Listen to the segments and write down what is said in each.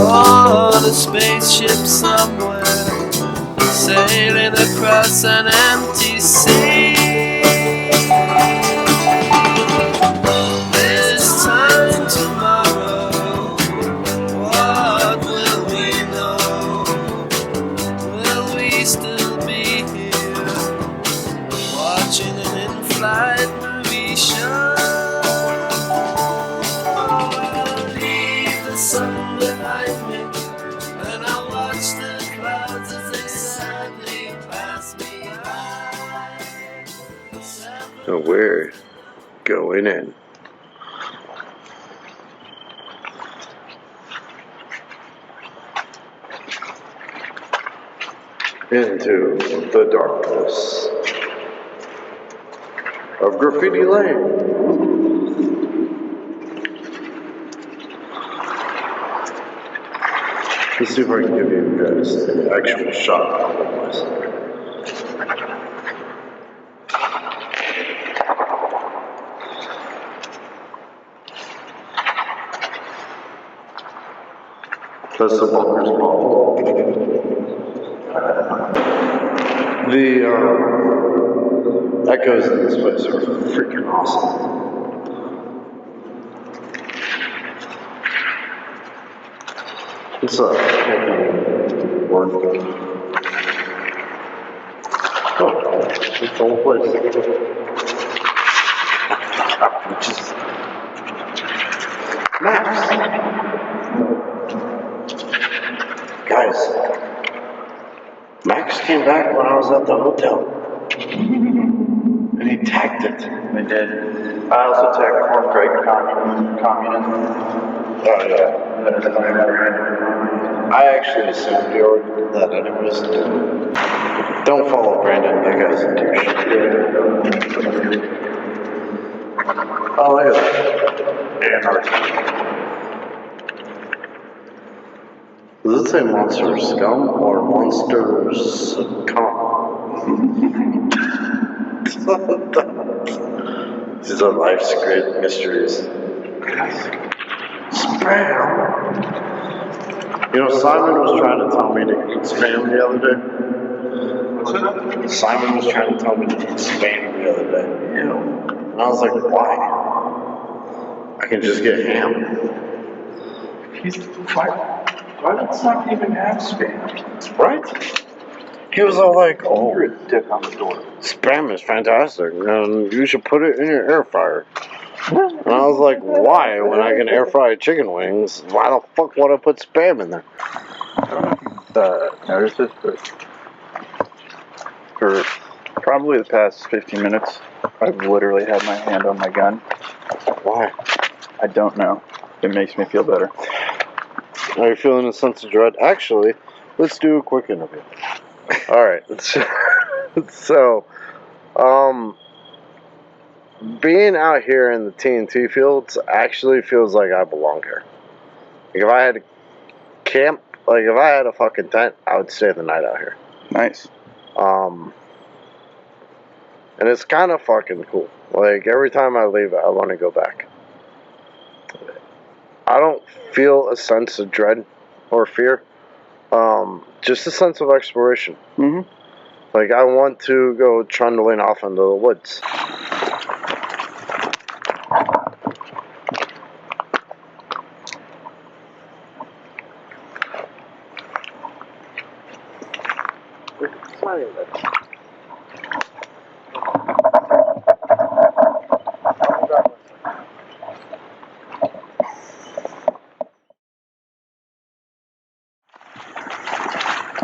On a spaceship somewhere, sailing across an empty sea. This time tomorrow, what will we know? Will we still be here, watching an in-flight movie show? I'll leave the sun behind me, and I'll watch the clouds as they sadly pass me by. So we're going in. Into the darkness of Graffiti Lane. Let's see if I can give you guys an actual shot of the place. That's the bunker's ball. The echoes in this place are freaking awesome. It's a fucking word. Oh, it's the whole place. Which is maps. Guys, Max came back when I was at the hotel. And he tagged it. I did. I also tagged cornbread communism. Oh, yeah. I actually assumed you already did that anyways. Don't follow Brandon, that guy's a douche. Oh, look at that. Anarchy. Does it say monster scum or monsters come? These are life's great mysteries. Spam. You know, Simon was trying to tell me to eat spam the other day. Simon was trying to tell me to eat spam the other day. Ew. And I was like, why? I can just get ham. Why does not even have spam? Right? He was all like, oh, You're a dick on the door. spam is fantastic, and you should put it in your air fryer. And I was like, why? When I can air fry chicken wings, why the fuck would I put spam in there? I don't know if you've noticed this, but for probably the past 15 minutes, I've literally had my hand on my gun. Why? I don't know. It makes me feel better. Are you feeling a sense of dread? Actually, let's do a quick interview. Alright, so, being out here in the TNT fields actually feels like I belong here. Like, if I had a camp, like, if I had a fucking tent, I would stay the night out here. Nice. And it's kind of fucking cool. Like, every time I leave, I want to go back. I don't feel a sense of dread or fear. Just a sense of exploration. Mm-hmm. Like, I want to go trundling off into the woods.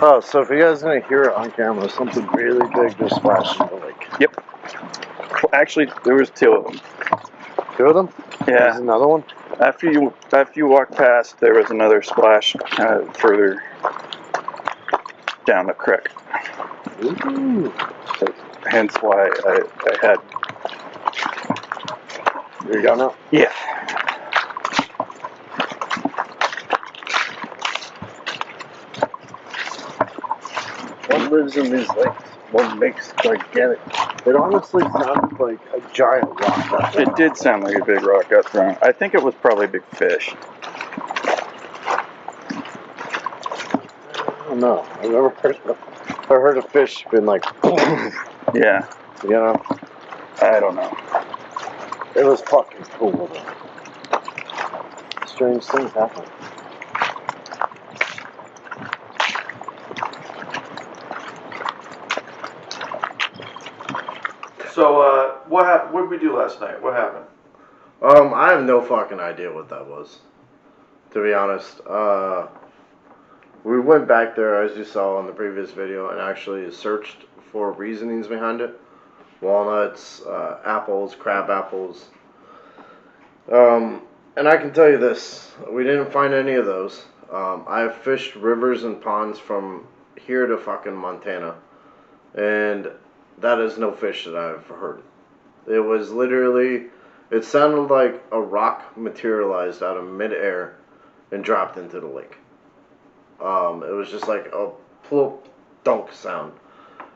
Oh, so if you guys didn't hear it on camera, something really big just splashed in the lake. Yep. Actually, there was 2 of them. 2 of them? Yeah. There's another one? After you walk past, there was another splash further down the creek. Ooh. Hence why I had. You got now? Yeah. What lives in these lakes? What makes gigantic? It honestly sounded like a giant rock got thrown. It did sound like a big rock got thrown. I think it was probably a big fish. don't know. I've never heard a fish been like, Yeah. you know? I don't know. It was fucking cool though. Strange things happen. So, what happened? What did we do last night? What happened? I have no fucking idea what that was. To be honest. We went back there, as you saw in the previous video, and actually searched for reasonings behind it. Walnuts, apples, crab apples. And I can tell you this, we didn't find any of those. I've fished rivers and ponds from here to fucking Montana, and that is no fish that I've heard. It was literally, it sounded like a rock materialized out of midair and dropped into the lake. It was just like a plop, dunk sound.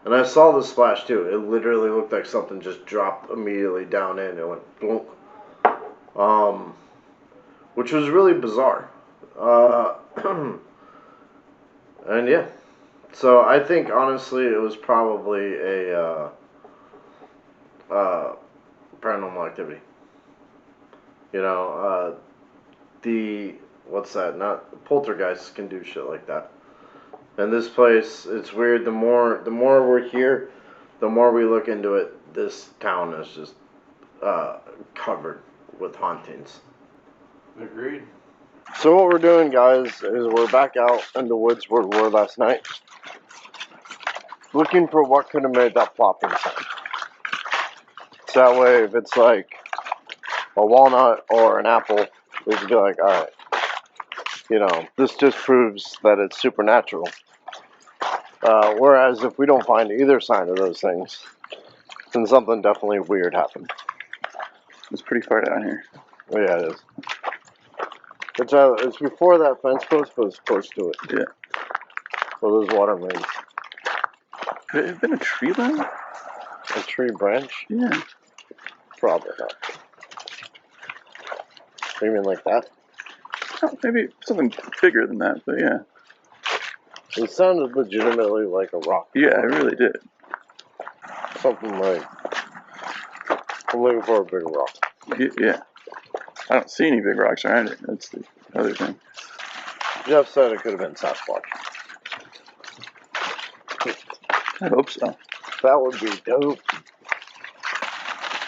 And I saw the splash too. It literally looked like something just dropped immediately down in. It went blunk. Which was really bizarre. And yeah. So I think honestly it was probably a paranormal activity. You know, what's that? Not poltergeists can do shit like that. And this place, it's weird. The more we're here, the more we look into it. This town is just covered with hauntings. Agreed. So what we're doing, guys, is we're back out in the woods where we were last night, looking for what could have made that plopping sound. So that way, if it's like a walnut or an apple, we can be like, all right, you know, this just proves that it's supernatural. Whereas if we don't find either sign of those things, then something definitely weird happened. It's pretty far down here. Oh, yeah, it is. It's before that fence post, but it's close to it. Yeah. So there's water mains. Could it have been a tree limb? A tree branch? Yeah. Probably not. You mean like that? Oh, maybe something bigger than that, but yeah. It sounded legitimately like a rock. Yeah, it really did. Something like, I'm looking for a big rock. Yeah. I don't see any big rocks around it. That's the other thing. Jeff said it could have been Sasquatch. I hope so. That would be dope.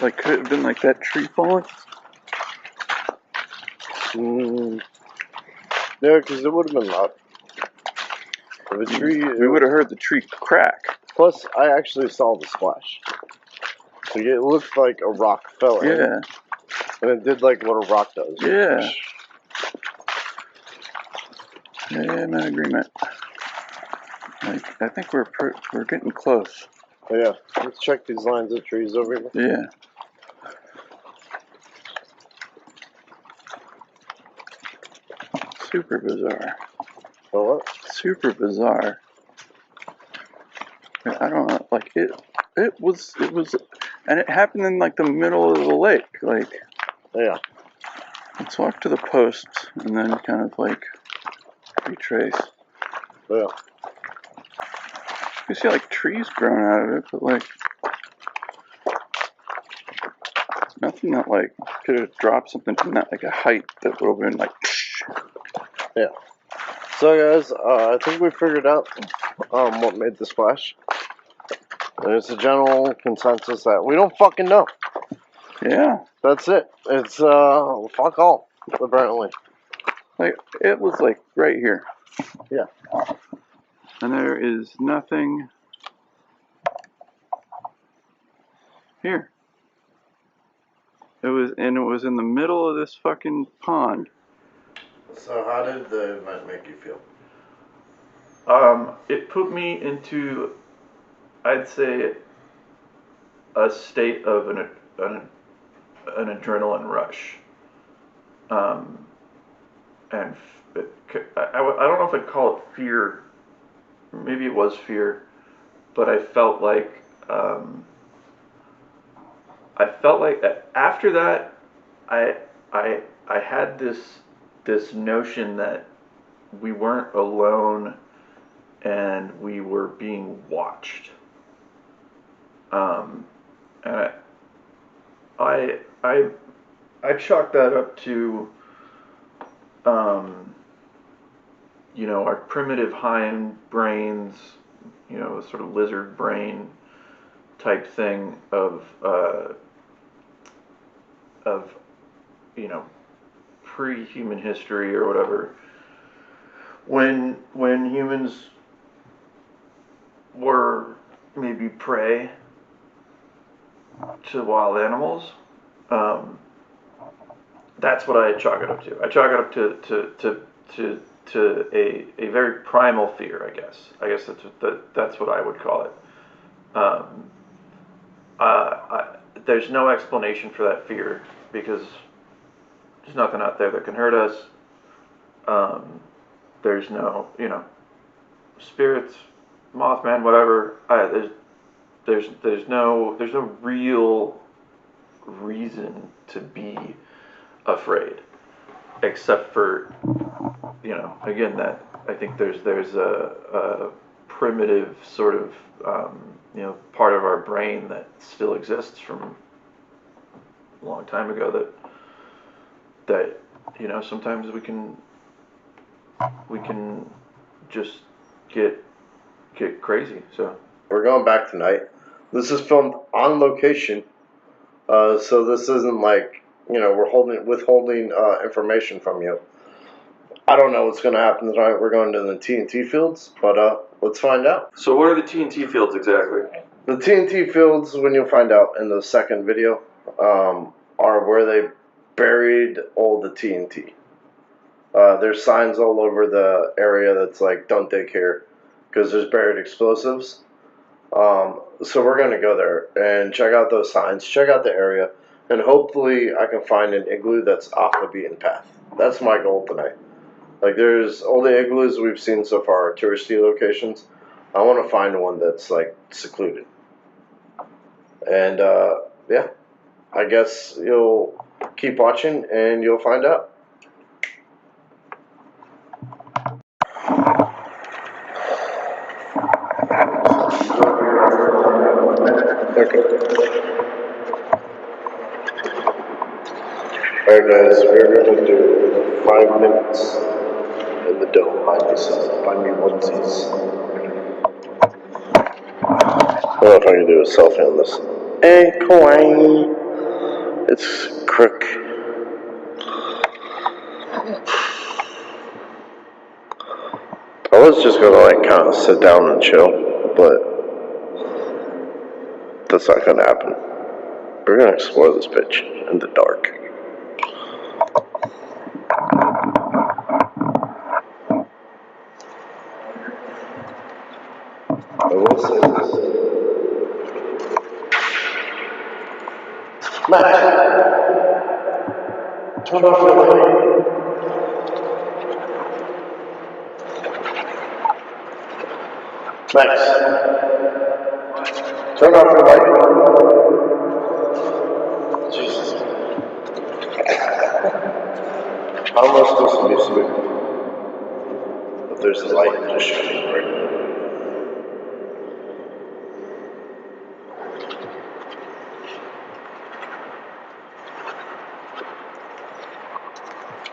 Like, could it have been like that tree falling? Yeah, because it would have been loud. If a tree... We would have heard the tree crack. Plus, I actually saw the splash. So it looked like a rock fell in. Yeah. And it did like what a rock does. Yeah. Yeah, I'm in agreement. Like, I think we're getting close. Oh, yeah, let's check these lines of trees over here. Yeah. Super bizarre. Oh, what? Super bizarre. I don't know, like, it was, and it happened in, like, the middle of the lake, like. Yeah. Let's walk to the post, and then kind of, like, retrace. Yeah. You see, like, trees growing out of it, but, like, nothing that, like, could have dropped something from that, like, a height that would have been, like, Yeah. So, guys, I think we figured out what made the splash. And it's a general consensus that we don't fucking know. yeah. That's it. It's, fuck all, apparently. Like, it was, like, right here. Yeah. And there is nothing here. It was in the middle of this fucking pond. So how did the event make you feel? It put me into, I'd say, a state of an adrenaline rush. And I don't know if I'd call it fear. Maybe it was fear, but I felt like after that, I had this notion that we weren't alone and we were being watched. And I chalk that up to, you know, our primitive hind brains, you know, sort of lizard brain type thing of you know, pre-human history or whatever. When humans were maybe prey to wild animals, that's what I chalk it up to. I chalk it up to a very primal fear, I guess. I guess that's what I would call it. There's no explanation for that fear because there's nothing out there that can hurt us. There's no, you know, spirits, Mothman, whatever. There's no real reason to be afraid, except for, you know, again, that I think there's a primitive sort of you know, part of our brain that still exists from a long time ago that you know, sometimes we can just get crazy. So we're going back tonight. This is filmed on location, so this isn't like, you know, we're withholding information from you. I don't know what's going to happen tonight. We're going to the TNT fields, but let's find out. So what are the TNT fields exactly? The TNT fields, when you'll find out in the second video, are where they buried all the TNT. There's signs all over the area that's like, don't dig here, because there's buried explosives. So we're going to go there and check out those signs, check out the area, and hopefully I can find an igloo that's off the beaten path. That's my goal tonight. Like, there's all the igloos we've seen so far are touristy locations. I want to find one that's like secluded. And yeah, I guess you'll keep watching and you'll find out. Okay. Alright guys, we're going to do 5 minutes in the dome by me onesies. I don't know if I can do a selfie on this. Hey, kawaii! It's crook. I was just gonna like kind of sit down and chill, but that's not gonna happen. We're gonna explore this bitch in the dark. I will say this. Matt! Turn off the light. Max! Turn off your light. Jesus. How am I supposed to be asleep? But there's a light just shining right now.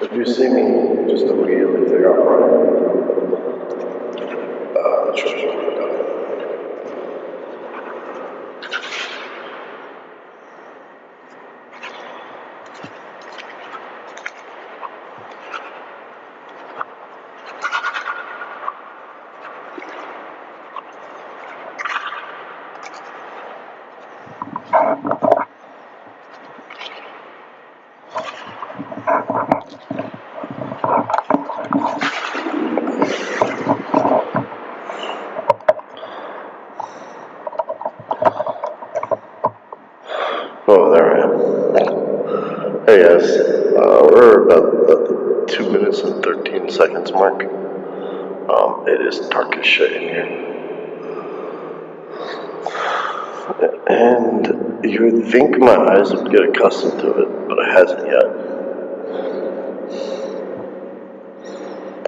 If you see me, just immediately take off running. That's what I'm going to do. Oh, there I am. Hey guys, we're about the 2 minutes and 13 seconds mark. It is dark as shit in here. And you would think my eyes would get accustomed to it, but it hasn't yet.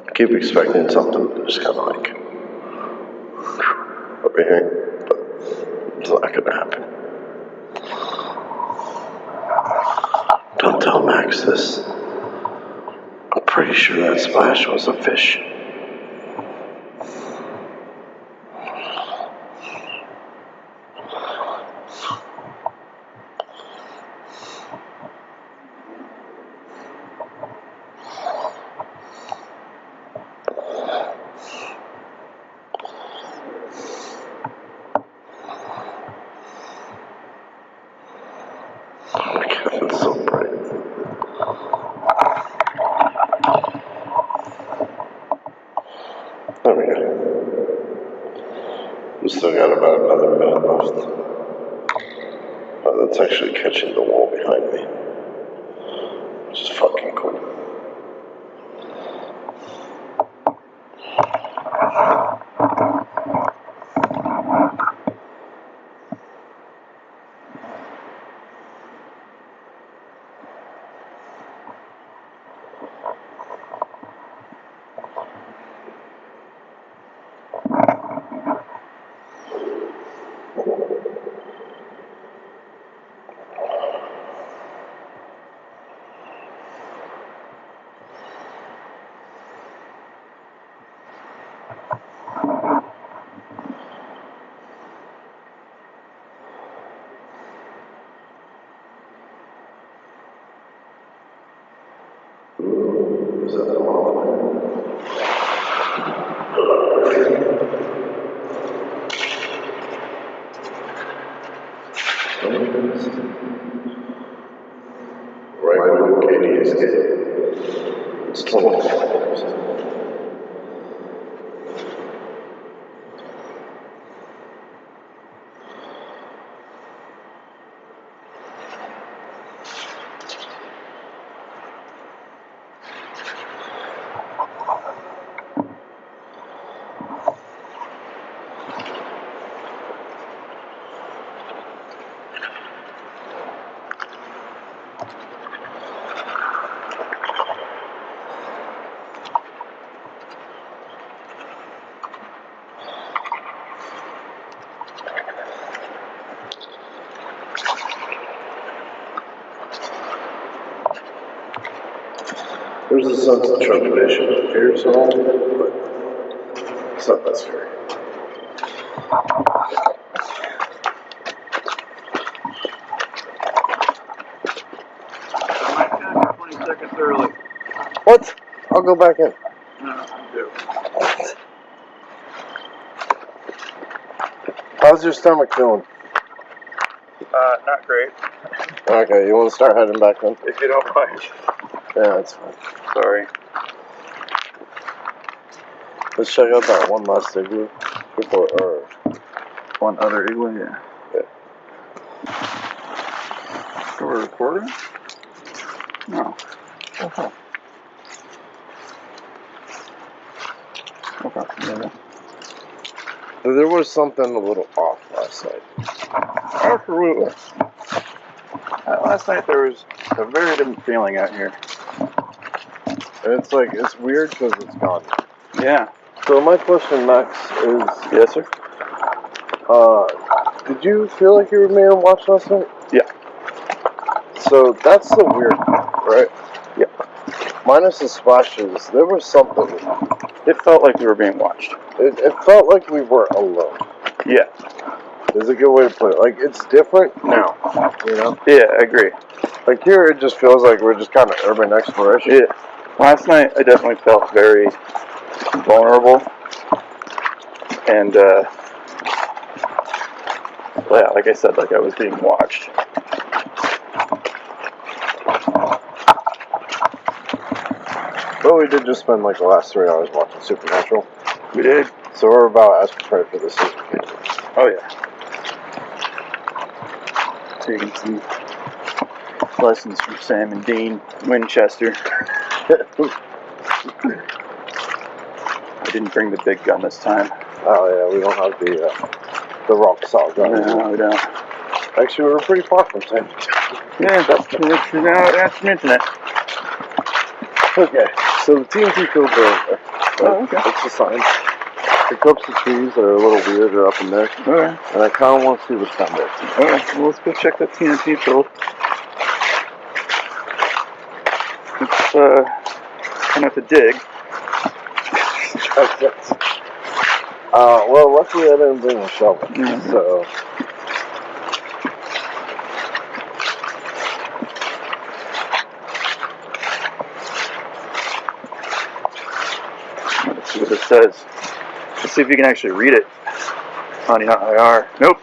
I keep expecting something to just kind of like over here, but it's not gonna happen. Don't tell Max this. I'm pretty sure that splash was a fish. It's so bright. There we go. We still got about another minute left. Oh, that's actually catching the wall behind me, which is fucking cool. Is that the Mothman? Right when Katie escaped. It's 24 hours. There's a sense of trepidation and fear surrounding it, but it's not that scary. I might got 20 seconds early. What? I'll go back in. No, I'm good. How's your stomach feeling? Not great, Okay, you want to start heading back in? if you don't mind. Yeah, that's fine. Sorry. Let's check out that one last igloo before, or One other igloo, yeah. yeah. So we're recording? No. Okay. Okay. Yeah. There was something a little off last night. Absolutely. Last night there was a very different feeling out here. And it's like, it's weird because it's gone. Yeah. So my question, Max, is, Yes, sir? did you feel like you were being watched last night? Yeah. So that's the weird part, right? Yeah. Minus the splashes, there was something. It felt like we were being watched. It felt like we were alone. Yeah. Is a good way to put it. Like, it's different now, you know? Yeah, I agree. Like, here it just feels like we're just kind of urban exploration. Yeah. Last night I definitely felt very vulnerable. And, yeah, like I said, like I was being watched. But we did just spend like the last 3 hours watching Supernatural. We did. So we're about as prepared for this as we can. Oh, yeah. Taking some lessons from Sam and Dean Winchester. I didn't bring the big gun this time. Oh yeah, we don't have the rock saw gun. No, we don't. Actually, we were pretty far from Sam. Yeah, that's the internet. Okay, so the TNT fields are over there. Oh, okay. That's the sign. Here comes the trees that are a little weirder up in there. Okay. And I kind of want to see what's down there. Okay, well, let's go check that TNT field. It's, gonna have to dig. Well, luckily I didn't bring a shovel. Mm-hmm. So. Let's see what it says. Let's see if you can actually read it. Honey, not IR. Nope.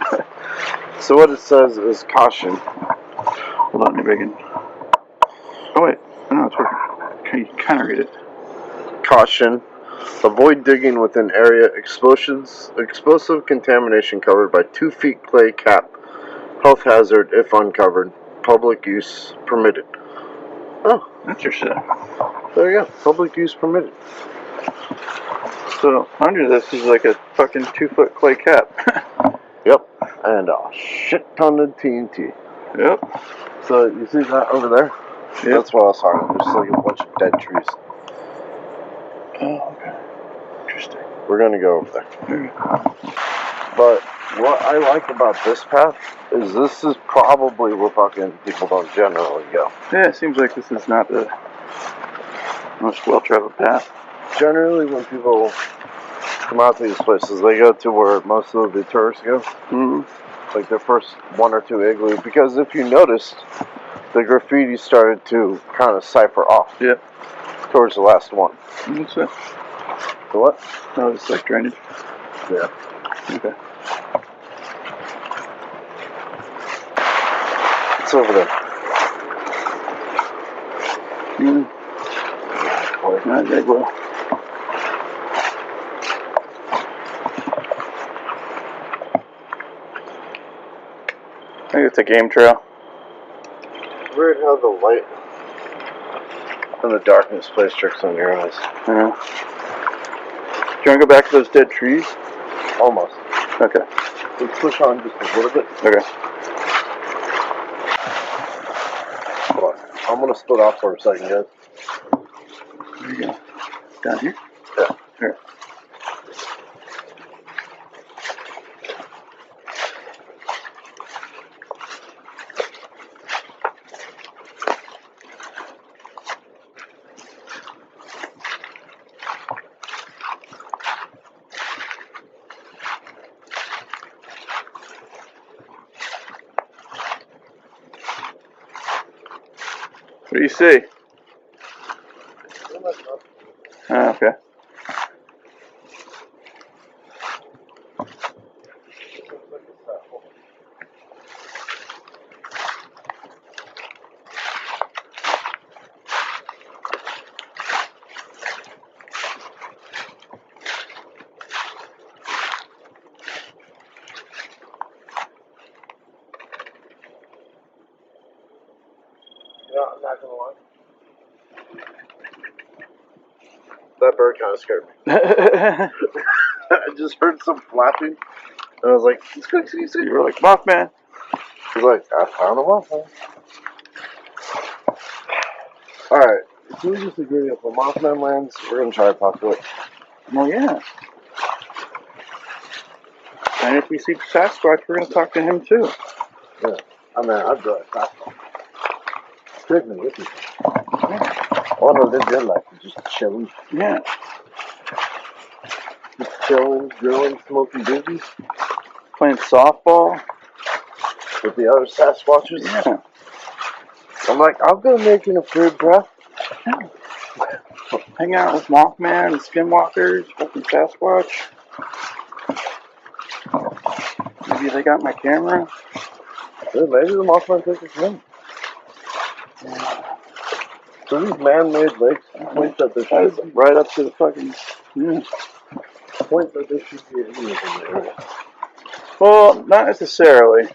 So what it says is caution. Hold on, maybe I can. Oh wait, no, it's working. Okay, you can kind of read it. Caution. Avoid digging within area explosive contamination covered by 2 feet clay cap. Health hazard if uncovered. Public use permitted. Oh, That's your shit. there you go. Public use permitted. So under this is like a fucking 2-foot clay cap. Yep. And a shit ton of TNT. Yep. So you see that over there? Yep. That's what I was talking about. There's like a bunch of dead trees. Oh, okay. Interesting. We're gonna go over there. But what I like about this path is this is probably where fucking people don't generally go. Yeah, it seems like this is not the most well-traveled path. Generally, when people come out to these places, they go to where most of the tourists go. Mm-hmm. Like their first 1 or 2 igloos. Because if you noticed, the graffiti started to kind of cipher off. Yep. Towards the last one. What's that? The what? Oh, it's like drainage. Yeah. Okay. It's over there. Mm. Not very well. I think it's a game trail. Weird how the light and the darkness plays tricks on your eyes. Yeah. Do you want to go back to those dead trees? Almost. Okay. Let's push on just a little bit. Okay. Hold on. I'm going to split off for a second, guys. There you go. Down here? Yeah. Here. What do you see? Oh, okay. Yeah, I'm not going to lie. That bird kind of scared me. I just heard some flapping, and I was like, You were like, Mothman. He's like, I found a Mothman. Alright, if we just agree if a Mothman lands, we're going to try to talk to it. Well, yeah. And if we see Sasquatch, we're going to talk to him too. Yeah. I mean, I'd drive fast. Take me with you. I want to live your life, just chilling. Yeah. Just chilling, grilling, smoking doobies Playing softball. with the other Sasquatches. Yeah. I'm like, I'm going to make an approved breath. Yeah. Hang out with Mothman and Skinwalkers, fucking Sasquatch. Maybe they got my camera. Yeah, maybe the Mothman took his name. So these man-made lakes point that there should be. Right up to the fucking... Yeah. Point that there should be Indians in the area. Well, not necessarily.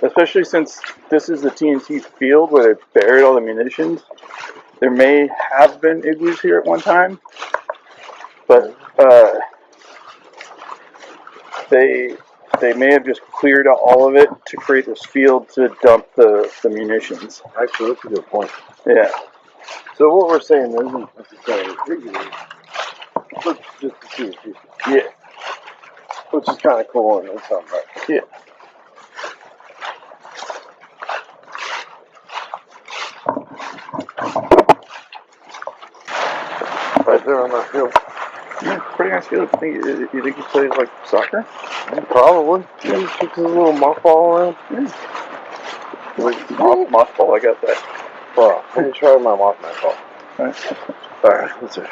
Especially since this is the TNT field where they buried all the munitions. There may have been igloos here at one time. But, they may have just cleared out all of it to create this field to dump the munitions. Actually, that's a good point. Yeah. So what we're saying isn't necessarily igloos. just to see if you. Yeah. Which is kind of cool in its own right. Yeah. Right there on that field. Yeah, pretty nice field. You think he plays like soccer? Probably. Yeah, he kicks his little mothball around. Yeah. Like mothball, I got that. Well, let me try my Mothman ball. Alright, Let's see.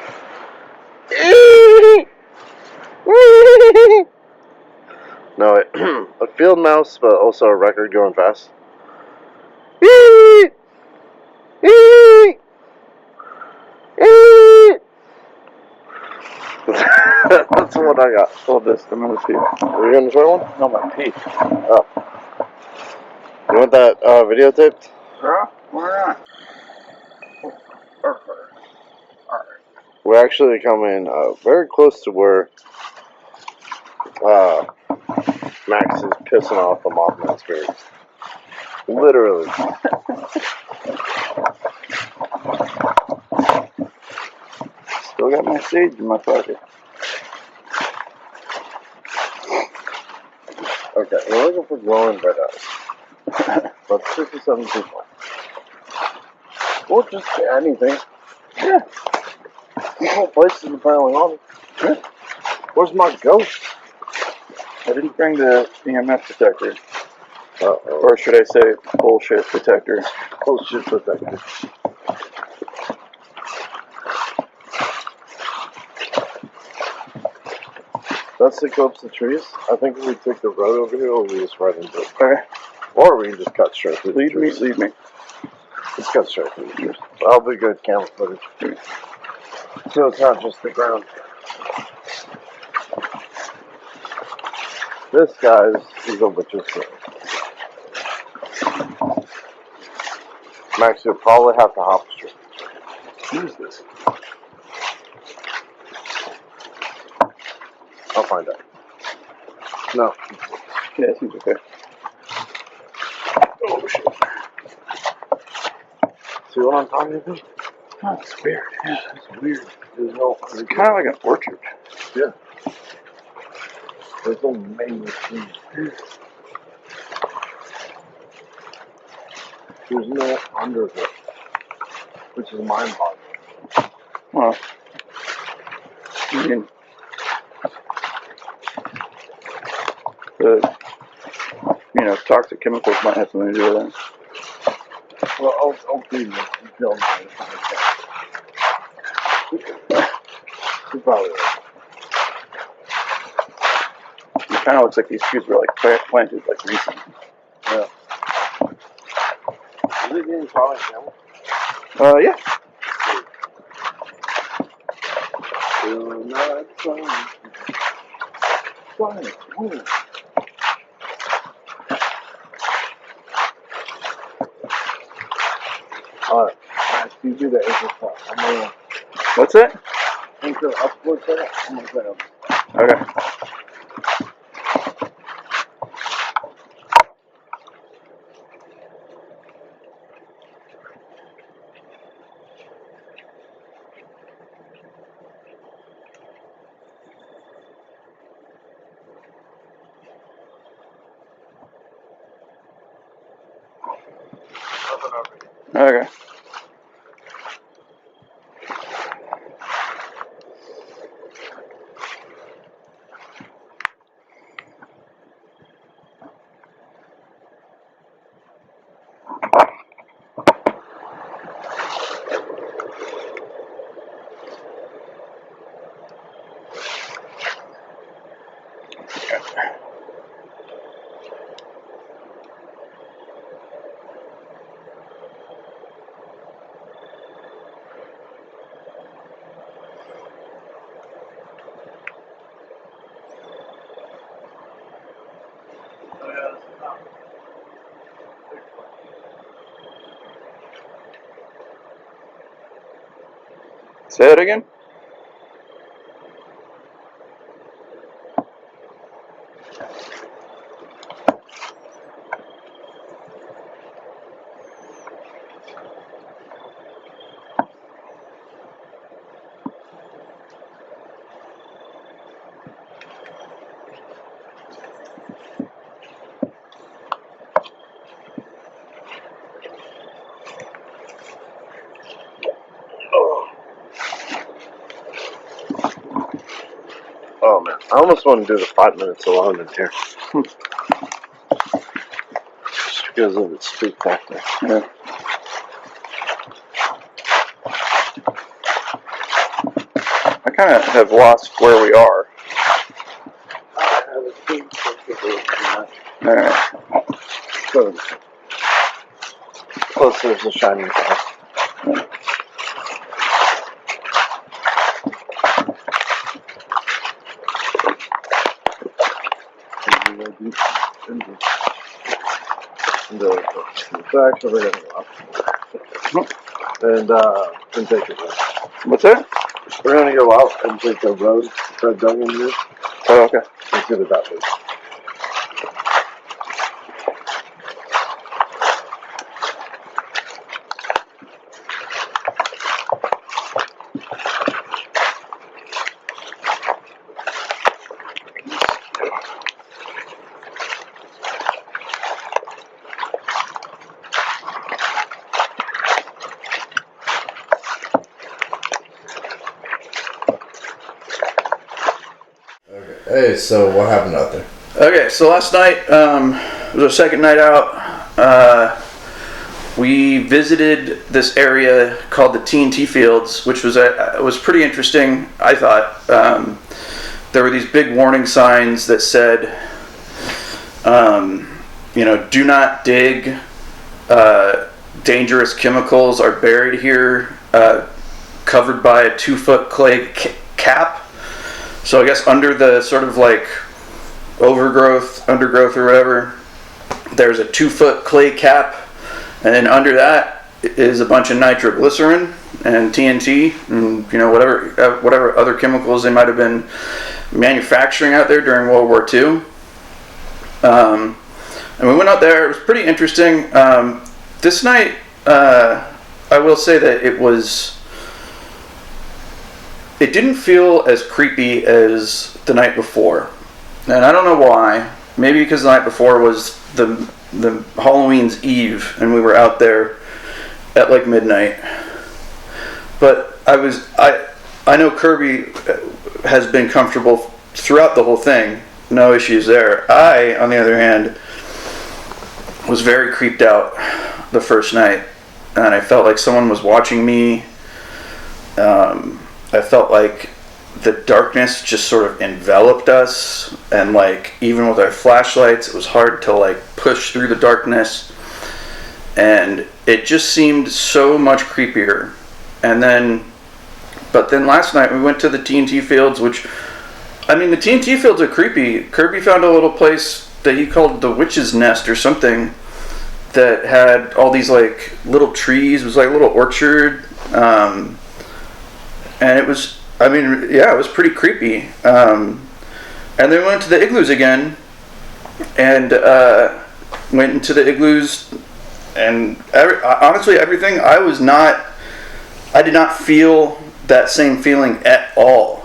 No, a field mouse, but also a record going fast. That's what I got. Hold this, I'm gonna see. Are you gonna try one? No, my teeth. Oh. You want that videotaped? Huh? Why not? Alright. We're actually coming very close to where Max is pissing off the Mothman spirits. Literally. Still got my sage in my pocket. Okay, we're looking for glowing red eyes. About 67 people. Or just anything. Yeah. These whole places apparently haunted. Yeah. Where's my ghost? I didn't bring the EMF detector. Uh-oh. Or should I say bullshit detector? Bullshit detector. Let's stick up the trees. I think if we take the road over here, we'll just right into it. Okay. Or we can just cut straight through the trees. Lead me. Let's cut straight through the trees. That'll be good camera footage. So it's not just the ground. This guy's a witch's thing. Max, you'll probably have to hop straight. Who is this? I'll find out. No. Yeah, it seems okay. Oh shit. See what I'm talking about? Oh, it's weird. Yeah, It's weird. There's no. it's kind of like an orchard. Yeah. There's no mango trees. There's no undergrowth, which is mind-boggling. Well, I mean, the toxic chemicals might have something to do with that. Well, I'll do this until my You're probably right. It kind of looks like these trees were like planted like recently. Yeah. Is it getting chronic now? Yeah. You're not fine. Fine. Alright, you do the anchor part. I'm gonna What's that? anchor upwards there. I'm gonna play up. Okay. Okay. Say it again? Oh man, I almost want to do the 5 minutes alone in here. Just because of its speak factor. Yeah. I kind of have lost where we are. Alright. Closer to the shining house. The back, so we're gonna go out. And take it. What's that? We're gonna go out and take the road that dug in here. Oh, okay. Let's get it that way. Hey, so what happened out there? Okay, so last night was our second night out. We visited this area called the TNT Fields, which was pretty interesting, I thought. There were these big warning signs that said, do not dig. Dangerous chemicals are buried here, covered by a 2-foot clay cap. So I guess under the sort of like undergrowth or whatever, there's a 2-foot clay cap, and then under that is a bunch of nitroglycerin and TNT and whatever other chemicals they might have been manufacturing out there during World War II. And we went out there. It was pretty interesting. This night, I will say that it didn't feel as creepy as the night before. And I don't know why. Maybe because the night before was the Halloween's Eve and we were out there at like midnight. But I know Kirby has been comfortable throughout the whole thing. No issues there. I, on the other hand, was very creeped out the first night. And I felt like someone was watching me. I felt like the darkness just sort of enveloped us, and like even with our flashlights it was hard to like push through the darkness, and it just seemed so much creepier. But then last night we went to the TNT Fields, which, the TNT Fields are creepy. Kirby found a little place that he called the Witch's Nest or something that had all these like little trees. It was like a little orchard. And it was, it was pretty creepy. And then we went to the igloos again, and went into the igloos, and honestly, everything, I did not feel that same feeling at all.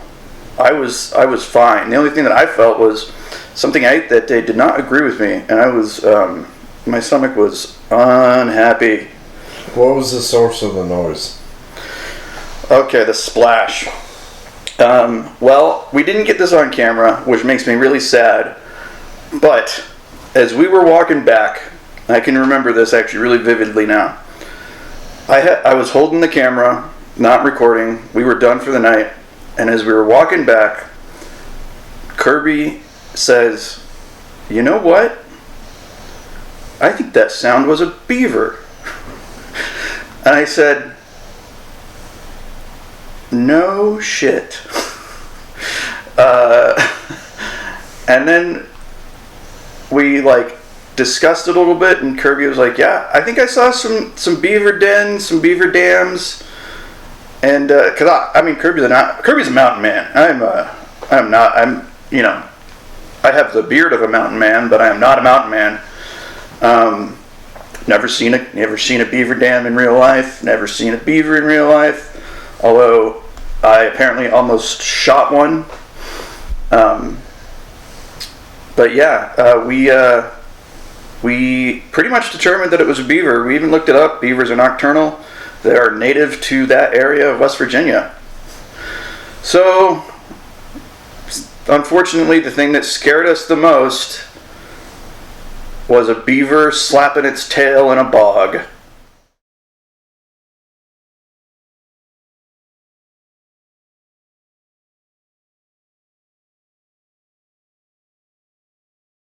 I was fine. The only thing that I felt was something I ate that day did not agree with me, and I was, my stomach was unhappy. What was the source of the noise? Okay, the splash. Well, we didn't get this on camera, which makes me really sad. But as we were walking back, I can remember this actually really vividly now. I was holding the camera, not recording. We were done for the night. And as we were walking back, Kirby says, "You know what? I think that sound was a beaver." And I said, "No shit." And then we discussed it a little bit, and Kirby was like, "Yeah, I think I saw some beaver dens, some beaver dams." And Kirby's a mountain man. I have the beard of a mountain man, but I am not a mountain man. Never seen a beaver dam in real life. Never seen a beaver in real life. Although I apparently almost shot one. But yeah, we pretty much determined that it was a beaver. We even looked it up. Beavers are nocturnal. They are native to that area of West Virginia. So unfortunately, the thing that scared us the most was a beaver slapping its tail in a bog.